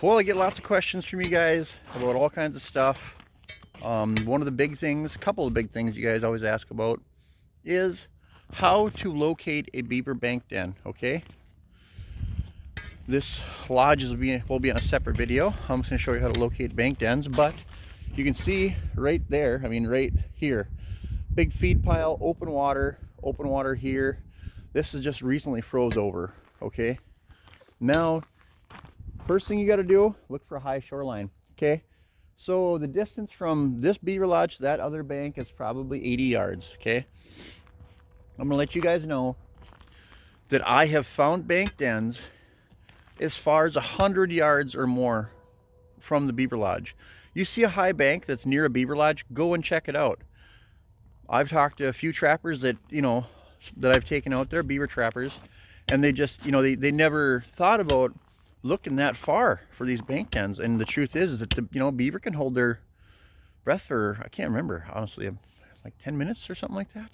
Well, I get lots of questions from you guys about all kinds of stuff. One of the big things, a couple of big things you guys always ask about is how to locate a beaver bank den, okay? This lodge will be on a separate video. I'm just going to show you how to locate bank dens, but you can see right there, right here, big feed pile, open water here. This is just recently froze over, okay? Now, first thing you got to do, look for a high shoreline, okay? So the distance from this beaver lodge to that other bank is probably 80 yards, okay? I'm gonna let you guys know that I have found bank dens as far as 100 yards or more from the beaver lodge. You see a high bank that's near a beaver lodge, go and check it out. I've talked to a few trappers that, that I've taken out there, beaver trappers, and they just, they never thought about looking that far for these bank dens. And the truth is that the beaver can hold their breath for, I can't remember honestly, like 10 minutes or something like that.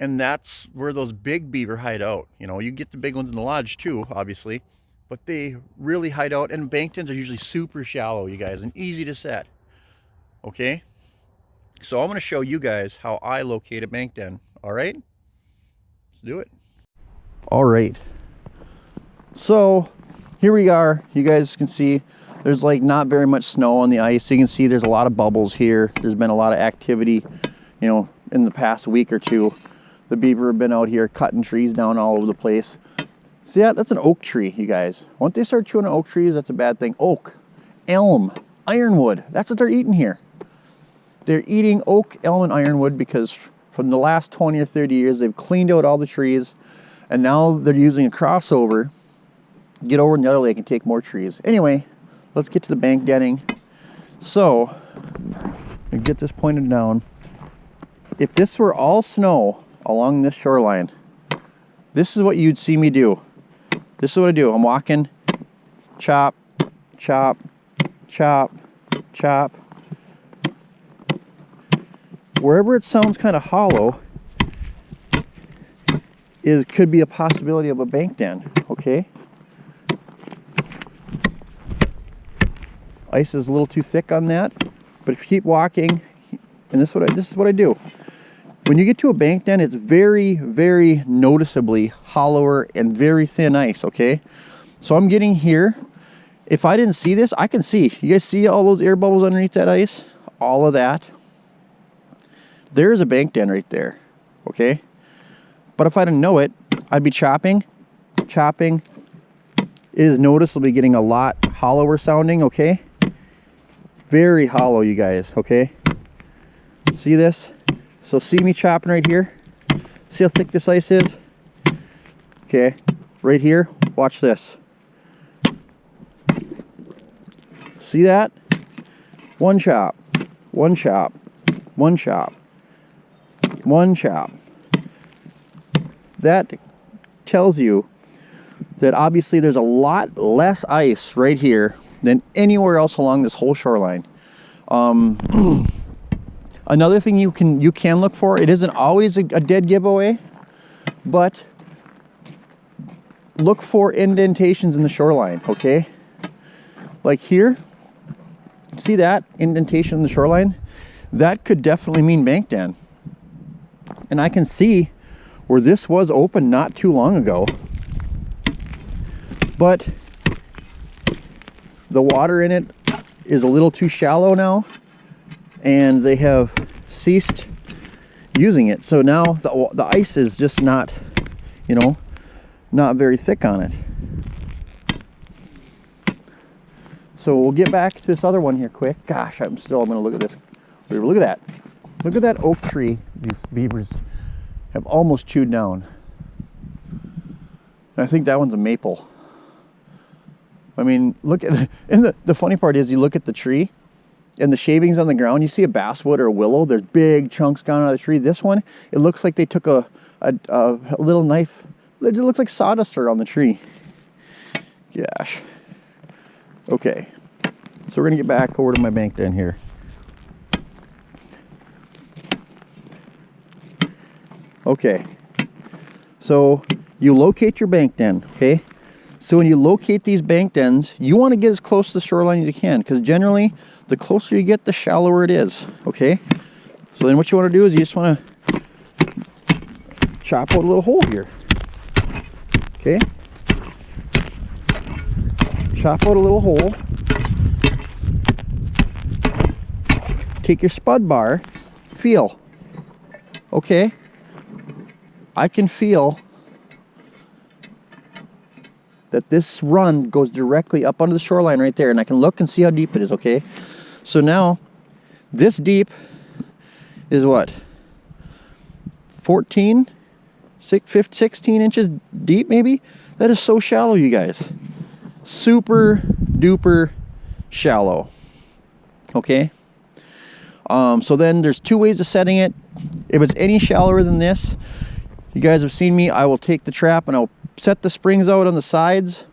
And that's where those big beaver hide out. You get the big ones in the lodge too, obviously, but they really hide out. And bank dens are usually super shallow, you guys, and easy to set. Okay, so I'm going to show you guys how I locate a bank den. All right, let's do it. All right, so here we are. You guys can see there's like not very much snow on the ice. You can see there's a lot of bubbles here. There's been a lot of activity, in the past week or two. The beaver have been out here cutting trees down all over the place. See that? That's an oak tree, you guys. Once they start chewing on oak trees, that's a bad thing. Oak, elm, ironwood. That's what they're eating here. They're eating oak, elm, and ironwood because from the last 20 or 30 years, they've cleaned out all the trees, and now they're using a crossover, get over in the other lake and take more trees. Anyway, let's get to the bank denning. So, get this pointed down. If this were all snow along this shoreline, this is what you'd see me do. This is what I do. I'm walking, chop, chop, chop, chop. Wherever it sounds kind of hollow could be a possibility of a bank den, okay? Ice is a little too thick on that, but if you keep walking, and this is what I do. When you get to a bank den, it's very, very noticeably hollower and very thin ice, okay? So I'm getting here. If I didn't see this, I can see. You guys see all those air bubbles underneath that ice? All of that. There's a bank den right there, okay? But if I didn't know it, I'd be chopping. Chopping is noticeably getting a lot hollower sounding, okay? Very hollow, you guys, okay? See this? So see me chopping right here? See how thick this ice is? Okay, right here, watch this. See that? One chop, one chop, one chop, one chop. That tells you that obviously there's a lot less ice right here than anywhere else along this whole shoreline. Another thing you can look for, it isn't always a dead giveaway, but look for indentations in the shoreline, okay? Like here, see that indentation in the shoreline? That could definitely mean bank den. And I can see where this was open not too long ago, but the water in it is a little too shallow now, and they have ceased using it. So now the ice is just not, not very thick on it. So we'll get back to this other one here quick. Gosh, I'm gonna look at this. Look at that. Look at that oak tree these beavers have almost chewed down. And I think that one's a maple. Look at and the funny part is, you look at the tree and the shavings on the ground, you see a basswood or a willow, there's big chunks gone out of the tree. This one, it looks like they took a little knife. It looks like sawdust on the tree. Gosh. Okay, so we're gonna get back over to my bank den here. Okay, so you locate your bank den, okay? So when you locate these bank dens, you want to get as close to the shoreline as you can, because generally the closer you get, the shallower it is. Okay, so then what you want to do is you just want to chop out a little hole here. Okay, chop out a little hole. Take your spud bar, feel. Okay, I can feel that this run goes directly up under the shoreline right there, and I can look and see how deep it is. Okay, so now this deep is what, 14, 16 inches deep maybe? That is so shallow, you guys. Super duper shallow. Okay, so then there's two ways of setting it. If it's any shallower than this, you guys have seen me, I will take the trap and I'll set the springs out on the sides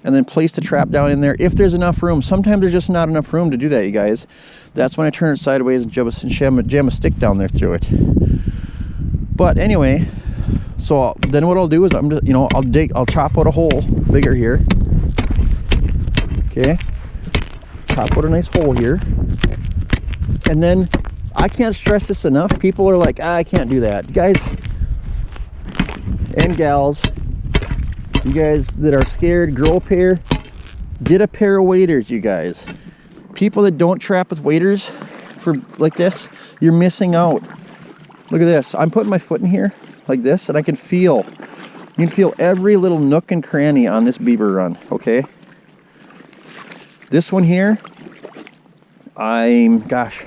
and then place the trap down in there if there's enough room. Sometimes there's just not enough room to do that, you guys. That's when I turn it sideways and jam a stick down there through it. But anyway, so then what I'll do is I'm just, you know, I'll chop out a hole bigger here. Okay, chop out a nice hole here. And then I can't stress this enough. People are like, I can't do that. Guys and gals, you guys that are scared, grow a pair, get a pair of waders, you guys. People that don't trap with waders for like this, you're missing out. Look at this. I'm putting my foot in here like this, and I can feel, you can feel every little nook and cranny on this beaver run. Okay, this one here, gosh,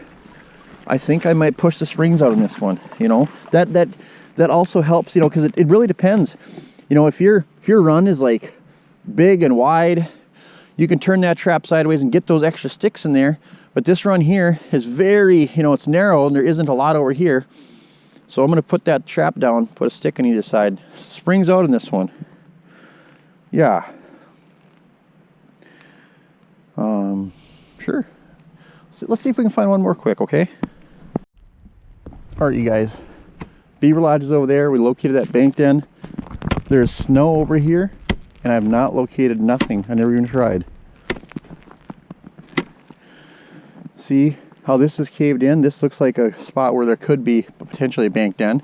I think I might push the springs out on this one. You know, that also helps, you know, because it really depends. You know, if your run is like big and wide, you can turn that trap sideways and get those extra sticks in there. But this run here is very, you know, it's narrow and there isn't a lot over here. So I'm going to put that trap down, put a stick on either side. Springs out in this one. Yeah. Sure. So let's see if we can find one more quick, okay? All right, you guys. Beaver Lodge is over there. We located that bank den. There's snow over here, and I have not located nothing. I never even tried. See how this is caved in? This looks like a spot where there could be potentially a bank den.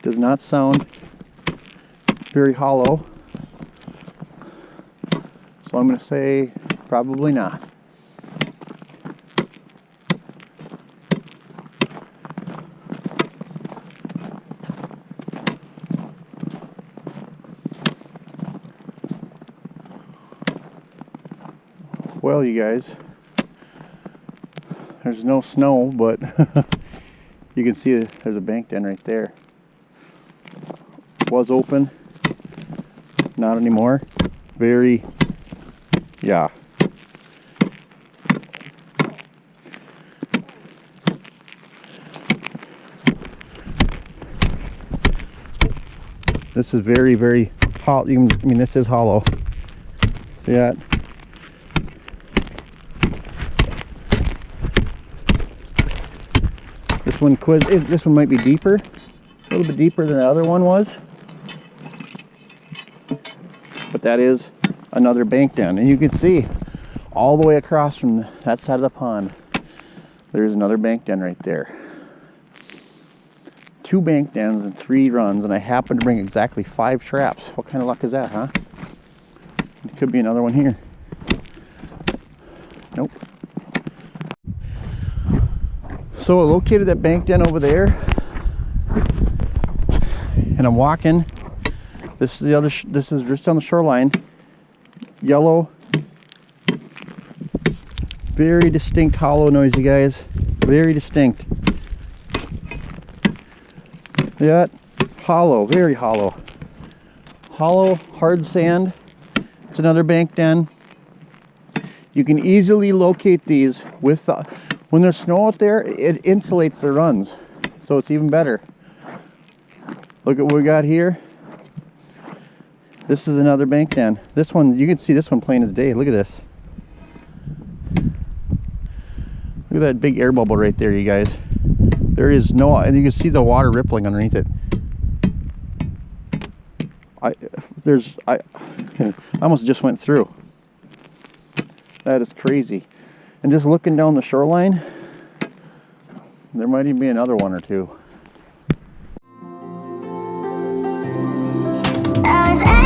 Does not sound very hollow. So I'm going to say probably not. Well, you guys, there's no snow, but you can see there's a bank den right there. Was open, not anymore. Very, yeah. This is very, very hollow. I mean, this is hollow. See that? This one might be deeper, a little bit deeper than the other one was. But that is another bank den, and you can see all the way across from that side of the pond, there's another bank den right there. 2 bank dens and 3 runs, and I happen to bring exactly 5 traps. What kind of luck is that, huh? It could be another one here. Nope. So I located that bank den over there, and I'm walking. This is the other. This is just on the shoreline. Yellow, very distinct hollow noise, you guys. Very distinct. Yeah, hollow, very hollow. Hollow, hard sand. It's another bank den. You can easily locate these with when there's snow out there. It insulates the runs, so it's even better. Look at what we got here. This is another bank den. This one, you can see this one plain as day. Look at this. Look at that big air bubble right there, you guys. There is no, and you can see the water rippling underneath it. I almost just went through. That is crazy. And just looking down the shoreline, there might even be another one or two. I was